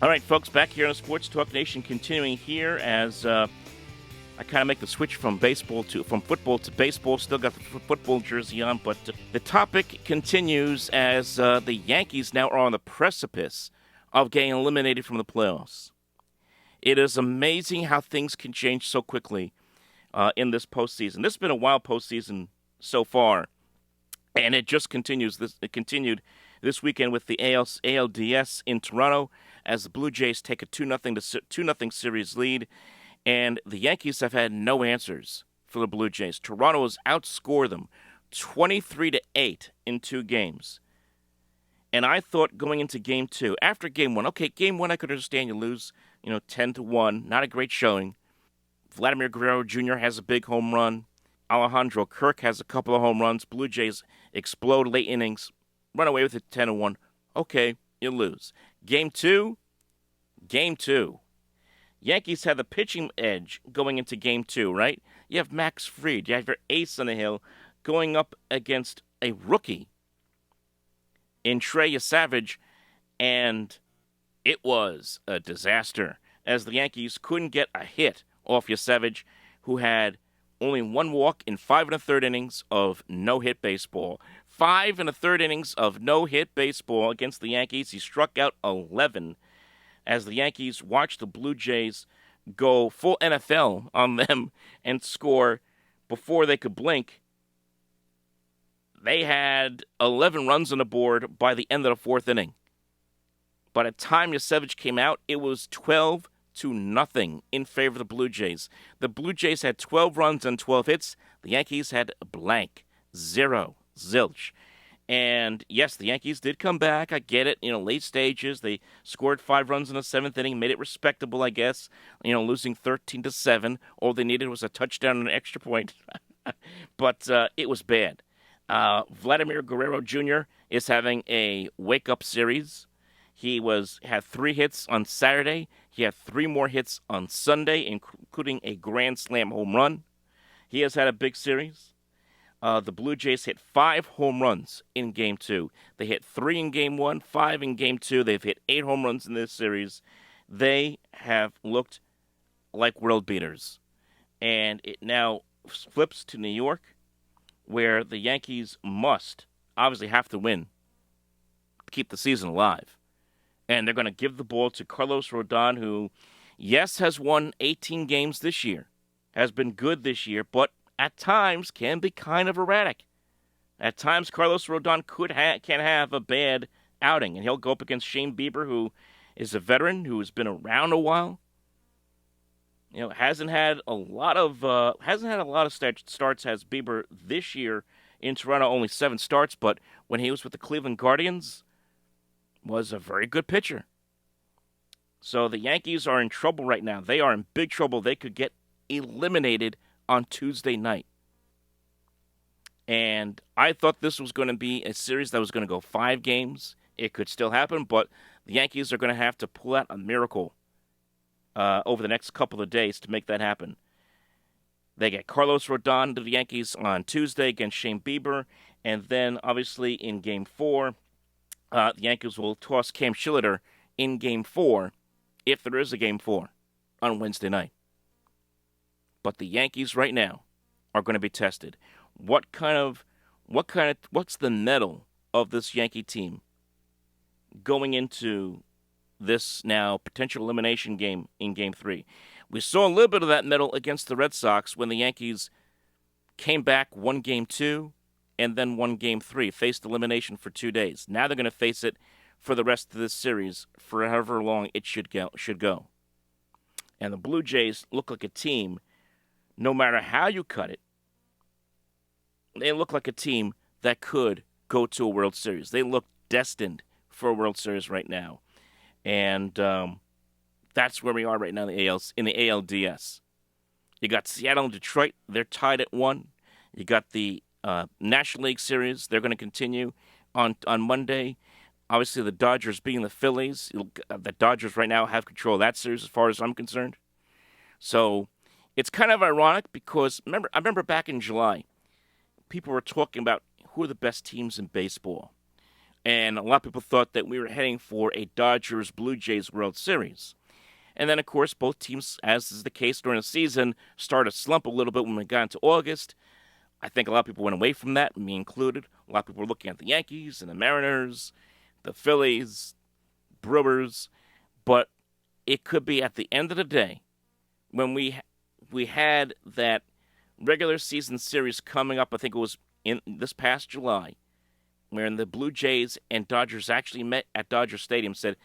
All right, folks, back here on the Sports Talk Nation, continuing here as I kind of make the switch from football to baseball. Still got the football jersey on, but the topic continues as the Yankees now are on the precipice of getting eliminated from the playoffs. It is amazing how things can change so quickly in this postseason. This has been a wild postseason so far, and it just continues. It continued this weekend with the ALDS in Toronto as the Blue Jays take a 2-0 series lead, and the Yankees have had no answers for the Blue Jays. Toronto has outscored them 23-8 in 2 games. And I thought going into Game 2, after Game 1, okay, Game 1 I could understand you lose, 10-1, not a great showing. Vladimir Gurrerro Jr. has a big home run. Alejandro Kirk has a couple of home runs. Blue Jays explode late innings, run away with it 10-1. Okay, you lose. Game 2. Yankees have the pitching edge going into Game 2, right? You have Max Fried. You have your ace on the hill going up against a rookie in Trey Savage, and it was a disaster as the Yankees couldn't get a hit off Savage, who had only 1 walk in 5 1/3 innings of no-hit baseball. 5 1/3 innings of no-hit baseball against the Yankees. He struck out 11 as the Yankees watched the Blue Jays go full NFL on them and score before they could blink. They had 11 runs on the board by the end of the 4th inning. By the time Savage came out, it was 12-0 in favor of the Blue Jays. The Blue Jays had 12 runs and 12 hits. The Yankees had blank, 0, zilch. And yes, the Yankees did come back. I get it. Late stages. They scored 5 runs in the 7th inning, made it respectable, I guess. Losing 13-7. All they needed was a touchdown and an extra point. But it was bad. Vladimir Gurrerro Jr. is having a wake-up series. He had 3 hits on Saturday. He had 3 more hits on Sunday, including a grand slam home run. He has had a big series. The Blue Jays hit 5 home runs in Game 2. They hit 3 in Game 1, 5 in Game 2. They've hit 8 home runs in this series. They have looked like world beaters. And it now flips to New York, where the Yankees must obviously have to win to keep the season alive. And they're going to give the ball to Carlos Rodon, who, yes, has won 18 games this year, has been good this year, but at times can be kind of erratic. At times, Carlos Rodon can have a bad outing, and he'll go up against Shane Bieber, who is a veteran who has been around a while. Hasn't had a lot of starts as Bieber this year in Toronto. Only 7 starts, but when he was with the Cleveland Guardians, was a very good pitcher. So the Yankees are in trouble right now. They are in big trouble. They could get eliminated on Tuesday night. And I thought this was going to be a series that was going to go 5 games. It could still happen, but the Yankees are going to have to pull out a miracle over the next couple of days to make that happen. They get Carlos Rodon to the Yankees on Tuesday against Shane Bieber, and then obviously in Game 4, the Yankees will toss Cam Shilliter in Game 4, if there is a Game 4, on Wednesday night. But the Yankees right now are going to be tested. What's the mettle of this Yankee team going into this now potential elimination game in Game 3? We saw a little bit of that mettle against the Red Sox when the Yankees came back, won Game 2, and then won Game 3, faced elimination for 2 days. Now they're going to face it for the rest of this series, for however long it should go. And the Blue Jays look like a team, no matter how you cut it, they look like a team that could go to a World Series. They look destined for a World Series right now. And that's where we are right now in the ALDS. You got Seattle and Detroit. They're tied at 1. You got the National League Series. They're going to continue on Monday. Obviously, the Dodgers beating the Phillies. The Dodgers right now have control of that series as far as I'm concerned. So it's kind of ironic because I remember back in July, people were talking about who are the best teams in baseball. And a lot of people thought that we were heading for a Dodgers-Blue Jays World Series. And then, of course, both teams, as is the case during the season, started to slump a little bit when we got into August. I think a lot of people went away from that, me included. A lot of people were looking at the Yankees and the Mariners, the Phillies, Brewers. But it could be at the end of the day, when we had that regular season series coming up, I think it was in this past July, wherein the Blue Jays and Dodgers actually met at Dodger Stadium, said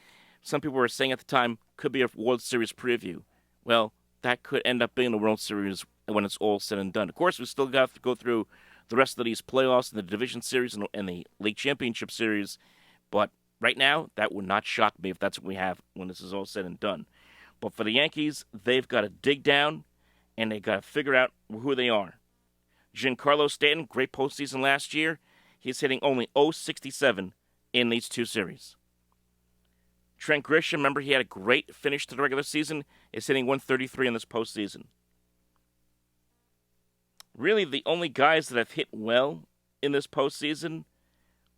some people were saying at the time could be a World Series preview. Well, that could end up being the World Series when it's all said and done. Of course, we still got to go through the rest of these playoffs and the Division Series and the League Championship Series, but right now, that would not shock me if that's what we have when this is all said and done. But for the Yankees, they've got to dig down, and they've got to figure out who they are. Giancarlo Stanton, great postseason last year. He's hitting only .067 in these two series. Trent Grisham, remember he had a great finish to the regular season, is hitting .133 in this postseason. Really, the only guys that have hit well in this postseason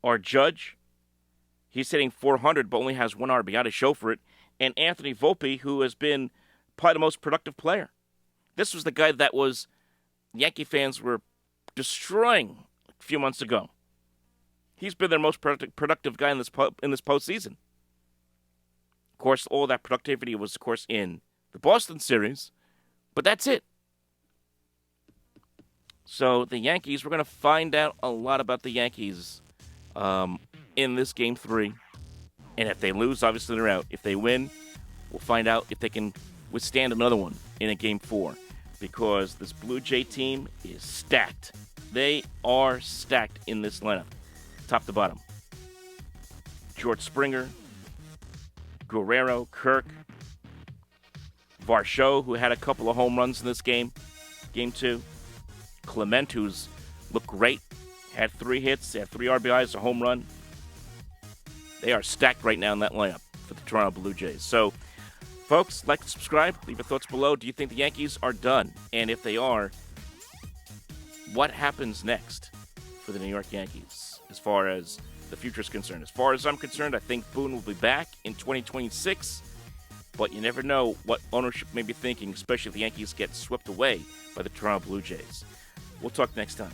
are Judge. He's hitting .400, but only has one RBI to show for it. And Anthony Volpe, who has been probably the most productive player. This was the guy that Yankee fans were destroying a few months ago. He's been their most productive guy in this postseason. Of course, all that productivity was, of course, in the Boston series, but that's it. So the Yankees, we're going to find out a lot about the Yankees in this Game 3. And if they lose, obviously they're out. If they win, we'll find out if they can withstand another one in a Game 4. Because this Blue Jay team is stacked. They are stacked in this lineup, top to bottom. George Springer, Gurrerro, Kirk, Varsho, who had a couple of home runs in this game, Game 2. Clement, who's looked great, had 3 hits, had 3 RBIs, a home run. They are stacked right now in that lineup for the Toronto Blue Jays. So, folks, like and subscribe. Leave your thoughts below. Do you think the Yankees are done? And if they are, what happens next for the New York Yankees as far as the future is concerned? As far as I'm concerned, I think Boone will be back in 2026. But you never know what ownership may be thinking, especially if the Yankees get swept away by the Toronto Blue Jays. We'll talk next time.